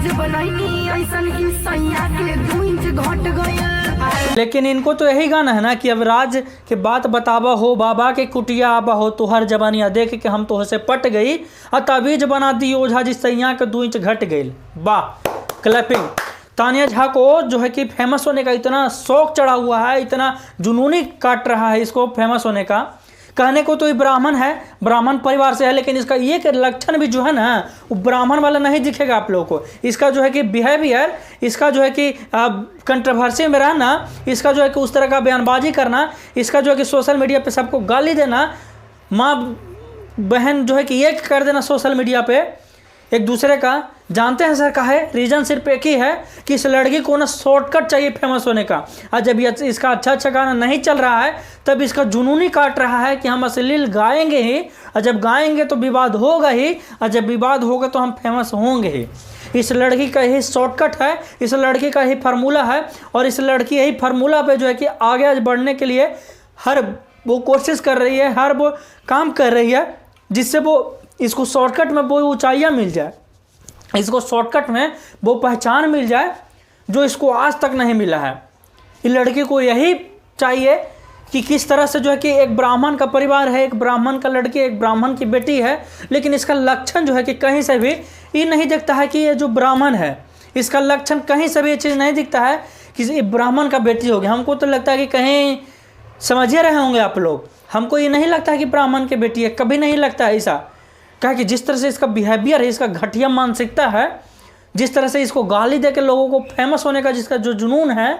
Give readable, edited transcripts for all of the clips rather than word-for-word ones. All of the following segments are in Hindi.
ताबीज बनैनी ऐसन ही सैया के 2 इंच घट गया। लेकिन इनको तो यही गाना है ना कि अब राज के बात बतावा हो, बाबा के कुटिया आबा हो, तुहर जवानिया देख के हम तोह से पट गई, और ताबीज बना दी ओझा जी सैया के 2 इंच घट गई। वाह, क्लैपिंग। तानिया झा को जो है कि फेमस होने का इतना शौक चढ़ा हुआ है, इतना जुनूनी काट रहा है इसको फेमस होने का। कहने को तो ये ब्राह्मण है, ब्राह्मण परिवार से है, लेकिन इसका ये लक्षण भी जो है ना वो ब्राह्मण वाला नहीं दिखेगा आप लोगों को। इसका जो है कि बिहेवियर, इसका जो है कि कंट्रोवर्सी में रहना, इसका जो है कि उस तरह का बयानबाजी करना, इसका जो है कि सोशल मीडिया पे सबको गाली देना, माँ बहन जो है कि एक कर देना सोशल मीडिया पे एक दूसरे का। जानते हैं सर का है रीज़न सिर्फ एक ही है कि इस लड़की को ना शॉर्टकट चाहिए फेमस होने का। और जब ये इसका अच्छा गाना नहीं चल रहा है तब इसका जुनूनी काट रहा है कि हम अश्लील गाएंगे ही, और जब गाएंगे तो विवाद होगा ही, और जब विवाद होगा तो हम फेमस होंगे ही। इस लड़की का यही शॉर्टकट है, इस लड़की का यही फार्मूला है, और इस लड़की यही फार्मूला पे जो है कि आगे बढ़ने के लिए हर वो कोशिश कर रही है, हर वो काम कर रही है जिससे वो इसको शॉर्टकट में वो ऊंचाइयाँ मिल जाए, इसको शॉर्टकट में वो पहचान मिल जाए जो इसको आज तक नहीं मिला है। इस लड़की को यही चाहिए कि किस तरह से जो है कि एक ब्राह्मण का परिवार है, एक ब्राह्मण का लड़की, एक ब्राह्मण की बेटी है, लेकिन इसका लक्षण जो है कि कहीं से भी ये नहीं दिखता है कि ये जो ब्राह्मण है, इसका लक्षण कहीं से भी ये चीज़ नहीं दिखता है कि ये ब्राह्मण का बेटी होगी। हमको तो लगता है कि कहीं समझे रहे होंगे आप लोग, हमको ये नहीं लगता है कि ब्राह्मण की बेटी है, कभी नहीं लगता है ऐसा। क्या कि जिस तरह से इसका बिहेवियर है, इसका घटिया मानसिकता है, जिस तरह से इसको गाली दे के लोगों को फेमस होने का जिसका जो जुनून है,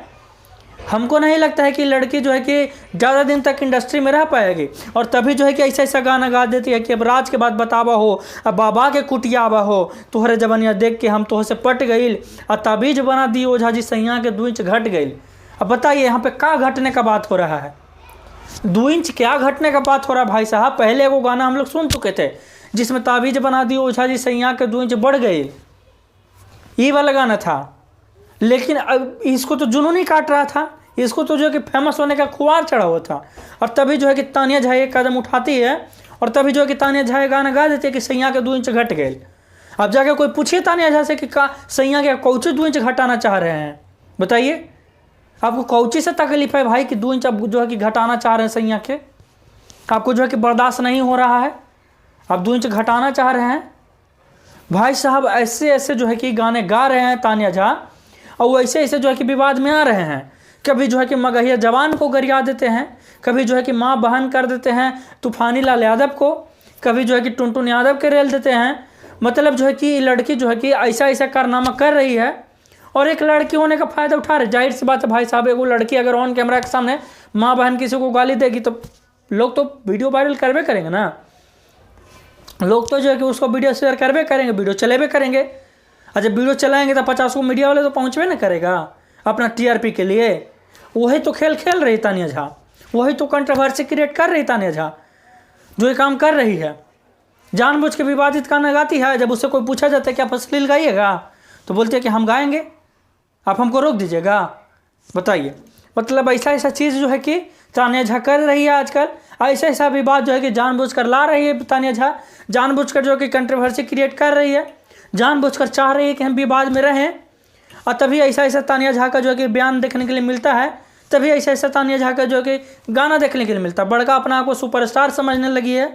हमको नहीं लगता है कि लड़की जो है कि ज़्यादा दिन तक इंडस्ट्री में रह पाएगी। और तभी जो है कि ऐसा ऐसा गाना गा देती है कि अब राज के बाद बतावा हो, अब बाबा के कुटिया आवा हो, तुहरे जवानिया देख के हम तोह से पट गई, और ताबीज बना दी ओझा जी सैया के 2 इंच घट गई। अब बताइए यहाँ पे क्या घटने का बात हो रहा है? 2 इंच क्या घटने का बात हो रहा है भाई साहब? पहले वो गाना हम लोग सुन चुके थे जिसमें ताबीज बना दी ओझा जी सैया के 2 इंच बढ़ गए, ये वाला गाना था। लेकिन अब इसको तो जुनूनी काट रहा था, इसको तो जो है कि फेमस होने का खुआर चढ़ा हुआ था। और तभी जो है कि तानिया झा एक कदम उठाती है, और तभी जो है कि तानिया झा गाना गा देती है कि सैया के 2 इंच घट गए। अब जाके कोई पूछिए तानिया झा से कि सैया के कौची 2 इंच घटाना चाह रहे हैं, बताइए आपको कौची से तकलीफ है भाई कि 2 इंच अब जो है कि घटाना चाह रहे हैं सैया के? आपको जो है कि बर्दाश्त नहीं हो रहा है, आप 2 इंच घटाना चाह रहे हैं? भाई साहब ऐसे ऐसे जो है कि गाने गा रहे हैं तानिया झा, और वो ऐसे ऐसे जो है कि विवाद में आ रहे हैं। कभी जो है कि मगहिया जवान को गरिया देते हैं, कभी जो है कि माँ बहन कर देते हैं तूफानी लाल यादव को, कभी जो है कि टुनटुन यादव के रेल देते हैं। मतलब जो है कि लड़की जो है कि ऐसा ऐसा कारनामा कर रही है, और एक लड़की होने का फ़ायदा उठा रहे। जाहिर सी बात है भाई साहब, एगो लड़की अगर ऑन कैमरा के सामने माँ बहन किसी को गाली देगी तो लोग तो वीडियो वायरल करवे करेंगे ना, लोग तो जो है कि उसको वीडियो शेयर करवे करेंगे, वीडियो चलेबे करेंगे। और जब वीडियो चलाएंगे तो 50 को मीडिया वाले तो पहुँचवे ना करेगा अपना TRP के लिए। वही तो खेल खेल रही तानिया झा, वही तो कंट्रोवर्सी क्रिएट कर रही तानिया झा, जो ये काम कर रही है। जानबूझ के विवादित गाना गाती है। जब उससे कोई पूछा जाता है कि आप अश्लील गाइएगा तो बोलते हैं कि हम गाएंगे, आप हमको रोक दीजिएगा। बताइए, मतलब ऐसा ऐसा चीज़ जो है कि तानिया झा कर रही है आजकल, ऐसा ऐसा विवाद जो है कि जानबूझकर ला रही है तानिया झा, जानबूझकर जो कि कंट्रोवर्सी क्रिएट कर रही है, जानबूझकर चाह रही है कि हम विवाद में रहें। और तभी ऐसा ऐसा तानिया झा का जो है कि बयान देखने के लिए मिलता है, तभी ऐसा ऐसा तानिया झा का जो है कि गाना देखने के लिए मिलता है। बड़का अपना आपको सुपरस्टार समझने लगी है,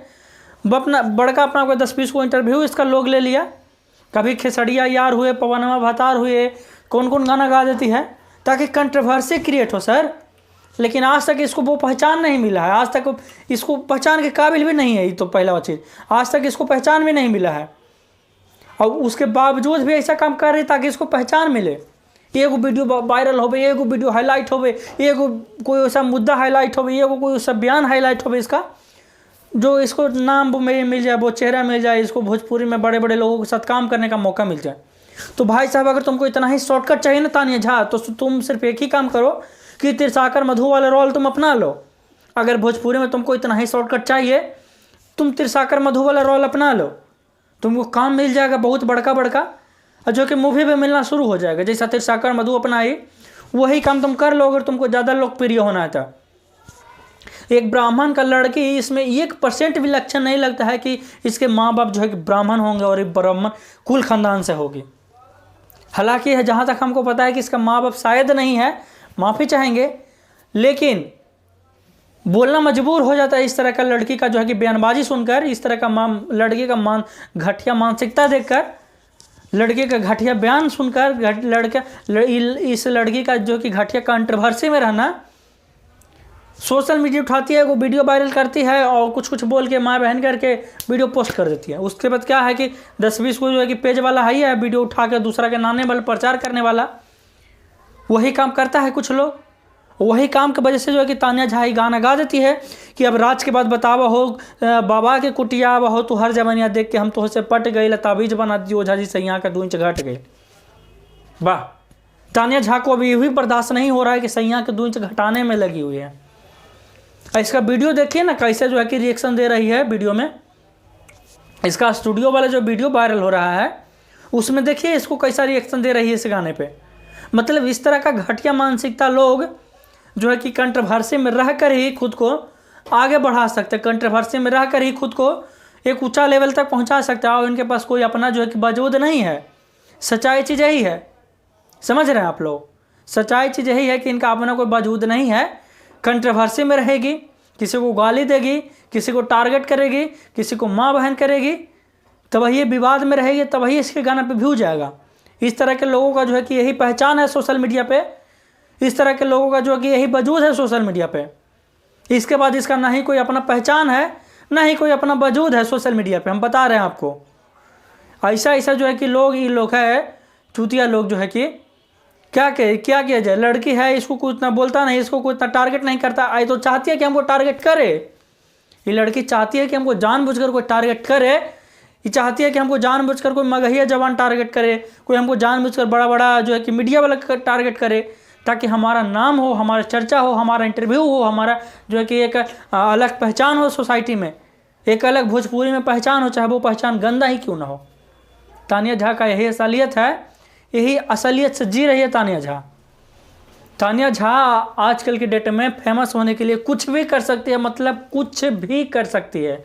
बड़का अपना आपको 10-20 को इंटरव्यू इसका लोग ले लिया। कभी खेसड़िया यार हुए, पवनमा भतार हुए, कौन कौन गाना गा देती है ताकि कंट्रोवर्सी क्रिएट हो सर। लेकिन आज तक इसको वो पहचान नहीं मिला है, आज तक इसको पहचान के काबिल भी नहीं है। ये तो पहला चीज़, आज तक इसको पहचान भी नहीं मिला है, और उसके बावजूद भी ऐसा काम कर रही ताकि इसको पहचान मिले। एगो वीडियो वायरल होवे, एगो वीडियो हाईलाइट होवे, एगो कोई ऐसा मुद्दा हाईलाइट होवे, एगो कोई ऐसा बयान हाईलाइट होवे इसका, जो इसको नाम मिल जाए, वो चेहरा मिल जाए, इसको भोजपुरी में बड़े बड़े लोगों के साथ काम करने का मौका मिल जाए। तो भाई साहब अगर तुमको इतना ही शॉर्टकट चाहिए ना तानिया झा, तो तुम सिर्फ एक ही काम करो कि तिरसाकर मधु वाला रोल तुम अपना लो। अगर भोजपुरी में तुमको इतना ही शॉर्टकट चाहिए, तुम तिरसाकर मधु वाला रोल अपना लो, तुमको काम मिल जाएगा बहुत बड़का बड़का, और जो कि मूवी में मिलना शुरू हो जाएगा। जैसा तिरसाकर मधु अपनाई वही काम तुम कर लो अगर तुमको ज़्यादा लोकप्रिय होना है। तो एक ब्राह्मण का लड़की, इसमें 1% भी लक्षण नहीं लगता है कि इसके माँ बाप जो है कि ब्राह्मण होंगे और एक ब्राह्मण कुल खानदान से होगी। हालांकि है जहाँ तक हमको पता है कि इसका माँ बाप शायद नहीं है, माफ़ी चाहेंगे, लेकिन बोलना मजबूर हो जाता है इस तरह का लड़की का जो है कि बयानबाजी सुनकर, इस तरह का लड़की का घटिया मानसिकता देखकर, लड़के का घटिया बयान सुनकर, इस लड़की का जो कि घटिया कंट्रोवर्सी में रहना, सोशल मीडिया उठाती है, वो वीडियो वायरल करती है और कुछ कुछ बोल के माँ बहन करके वीडियो पोस्ट कर देती है। उसके बाद क्या है कि 10-20 को जो है कि पेज वाला है वीडियो उठा के दूसरा के नाने वाला प्रचार करने वाला, वही काम करता है कुछ लोग। वही काम की वजह से जो है कि तानिया झा गाना गा देती है कि अब राज के बाद बतावा हो, बाबा के कुटिया आवा हो, तो हर जवानिया देख के हम तो से पट गई, ताबीज बना दी ओझा जी से यहाँ का 2 इंच घट गई। वाह, तानिया झा को अभी भी बर्दाश्त नहीं हो रहा है कि सैया के 2 इंच घटाने में लगी हुई है। इसका वीडियो देखिए ना कैसे जो है कि रिएक्शन दे रही है वीडियो में। इसका स्टूडियो वाला जो वीडियो वायरल हो रहा है उसमें देखिए इसको कैसा रिएक्शन दे रही है इस गाने पे। मतलब इस तरह का घटिया मानसिकता लोग जो है कि कंट्रोवर्सी में रहकर ही खुद को आगे बढ़ा सकते हैं, कंट्रोवर्सी में रहकर ही खुद को एक ऊंचा लेवल तक पहुंचा सकते हैं, और इनके पास कोई अपना जो है कि वजूद नहीं है। सच्चाई चीज़ यही है, समझ रहे हैं आप लोग, सच्चाई चीज़ यही है कि इनका अपना कोई वजूद नहीं है। कंट्रोवर्सी में रहेगी, किसी को गाली देगी, किसी को टारगेट करेगी, किसी को माँ बहन करेगी, तब ये विवाद में रहेगी, तब ही इसके गाना पे व्यू जाएगा। इस तरह के लोगों का जो है कि यही पहचान है सोशल मीडिया पे, इस तरह के लोगों का जो है कि यही वजूद है सोशल मीडिया पे। इसके बाद इसका ना ही कोई अपना पहचान है, ना ही कोई अपना वजूद है सोशल मीडिया पे। हम बता रहे हैं आपको, ऐसा जो है कि ये लोग है चूतिया लोग जो है कि क्या किया जाए। लड़की है, इसको कुछ इतना बोलता नहीं, इसको कोई इतना टारगेट नहीं करता। आई तो चाहती है कि हमको टारगेट करे, ये लड़की चाहती है कि हमको जानबूझकर कोई टारगेट करे। ये चाहती है कि हमको जानबूझकर कोई मगहिया जवान टारगेट करे, कोई हमको जानबूझकर बड़ा जो है कि मीडिया वाला टारगेट करे, ताकि हमारा नाम हो, हमारा चर्चा हो, हमारा इंटरव्यू हो, हमारा जो है कि एक अलग पहचान हो सोसाइटी में, एक अलग भोजपुरी में पहचान हो, चाहे वो पहचान गंदा ही क्यों ना हो। तानिया झा का यही असलियत है, यही असलियत से जी रही है तानिया झा। तानिया झा आजकल की डेट में फेमस होने के लिए कुछ भी कर सकती है, मतलब कुछ भी कर सकती है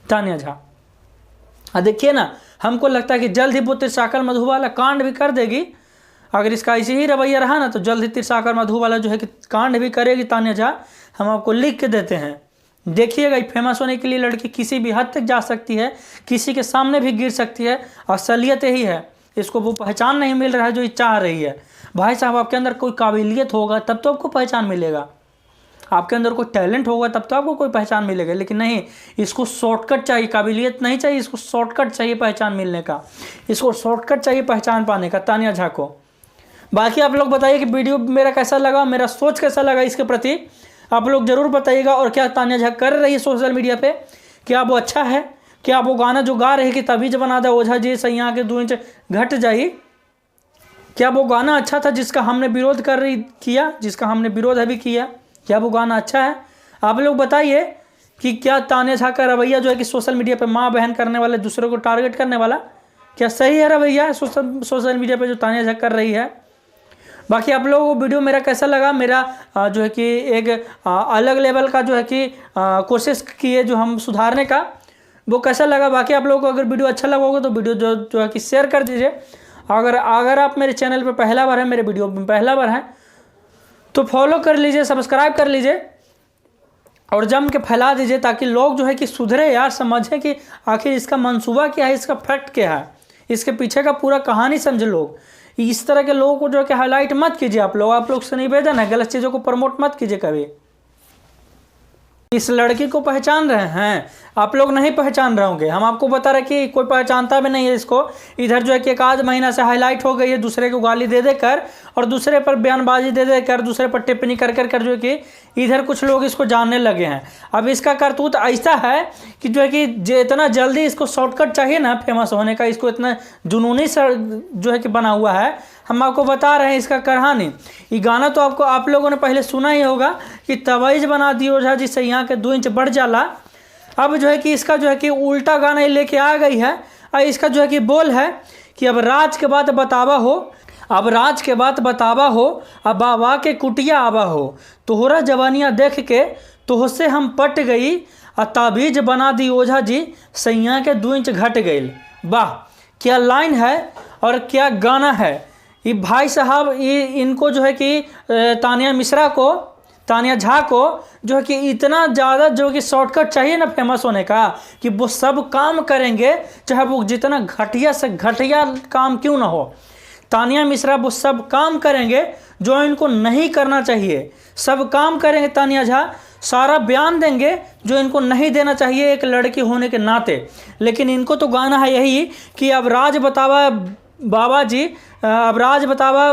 तानिया झा। देखिए ना, हमको लगता है कि जल्द ही वो तिरसाकर मधु वाला कांड भी कर देगी। अगर इसका ऐसे ही रवैया रहा ना तो जल्द ही तिरसाकर मधु वाला जो है कि कांड भी करेगी तानिया झा। हम आपको लिख के देते हैं, देखिएगा। फेमस होने के लिए लड़की किसी भी हद तक जा सकती है, किसी के सामने भी गिर सकती है। असलियत यही है, इसको वो पहचान नहीं मिल रहा है जो ये चाह रही है। भाई साहब, आपके अंदर कोई काबिलियत होगा तब तो आपको पहचान मिलेगा, आपके अंदर कोई टैलेंट होगा तब तो आपको कोई पहचान मिलेगा। लेकिन नहीं, इसको शॉर्टकट चाहिए, काबिलियत नहीं चाहिए, इसको शॉर्टकट चाहिए पहचान मिलने का, इसको शॉर्टकट चाहिए पहचान पाने का तानिया झा को। बाकी आप लोग बताइए कि वीडियो मेरा कैसा लगा, मेरा सोच कैसा लगा इसके प्रति, आप लोग ज़रूर बताइएगा। और क्या तानिया झा कर रही है सोशल मीडिया पे, क्या वो अच्छा है? क्या वो गाना जो गा रही है कि तबीज बना दे ओझा जी सैया के 2 इंच घट जाई, क्या वो गाना अच्छा था जिसका हमने विरोध किया, जिसका हमने विरोध अभी किया? क्या वो गाना अच्छा है? आप लोग बताइए कि क्या तानिया झा का रवैया जो है कि सोशल मीडिया पे माँ बहन करने वाले, दूसरों को टारगेट करने वाला, क्या सही है रवैया सोशल मीडिया पे जो तानिया झा कर रही है? बाकी आप लोगों को वीडियो मेरा कैसा लगा? मेरा जो है कि एक अलग लेवल का जो है कि कोशिश किए जो हम सुधारने का, वो कैसा लगा? बाकी आप लोगों को अगर वीडियो अच्छा लगा होगा तो वीडियो जो है कि शेयर कर दीजिए। अगर आप मेरे चैनल पर पहला बार हैं, मेरे वीडियो में पहला बार हैं, तो फॉलो कर लीजिए, सब्सक्राइब कर लीजिए और जम के फैला दीजिए, ताकि लोग जो है कि सुधरे यार, समझें कि आखिर इसका मंसूबा क्या है, इसका फैक्ट क्या है, इसके पीछे का पूरा कहानी समझे लोग। इस तरह के लोगों को जो है कि हाईलाइट मत कीजिए आप लोग से निवेदन है, गलत चीज़ों को प्रमोट मत कीजिए कभी। इस लड़की को पहचान रहे हैं आप लोग, नहीं पहचान रहे होंगे, हम आपको बता रहे कि कोई पहचानता भी नहीं है इसको। इधर जो है कि एक आध महीना से हाईलाइट हो गई है, दूसरे को गाली दे देकर और दूसरे पर बयानबाजी दे देकर, दूसरे पर टिप्पणी कर जो है कि इधर कुछ लोग इसको जानने लगे हैं। अब इसका करतूत ऐसा है कि जो है कि जितना जल्दी इसको शॉर्टकट चाहिए ना फेमस होने का, इसको इतना जुनूनी जो है कि बना हुआ है। हम आपको बता रहे हैं इसका कहानी। ये गाना तो आप लोगों ने पहले सुना ही होगा कि तबीज बना दी ओझा जी सैया के 2 इंच बढ़ जाला। अब जो है कि इसका जो है कि उल्टा गाना लेके आ गई है। और इसका जो है कि बोल है कि अब राज के बात बतावा हो, अब राज के बात बतावा हो, अब बाबा के कुटिया आवा हो, तोहरा जवानियाँ देख के तोहसे हम पट गई, और ताबीज बना दी ओझा जी सैया के 2 इंच घट गई। वाह, क्या लाइन है और क्या गाना है। ये भाई साहब ये इनको जो है कि तानिया मिश्रा को, तानिया झा को जो है कि इतना ज़्यादा जो कि शॉर्टकट चाहिए ना फेमस होने का, कि वो सब काम करेंगे चाहे वो जितना घटिया से घटिया काम क्यों ना हो। तानिया मिश्रा वो सब काम करेंगे जो इनको नहीं करना चाहिए, सब काम करेंगे। तानिया झा सारा बयान देंगे जो इनको नहीं देना चाहिए एक लड़की होने के नाते। लेकिन इनको तो गाना है यही कि अब राज बतावा बाबा जी, अब राज बतावा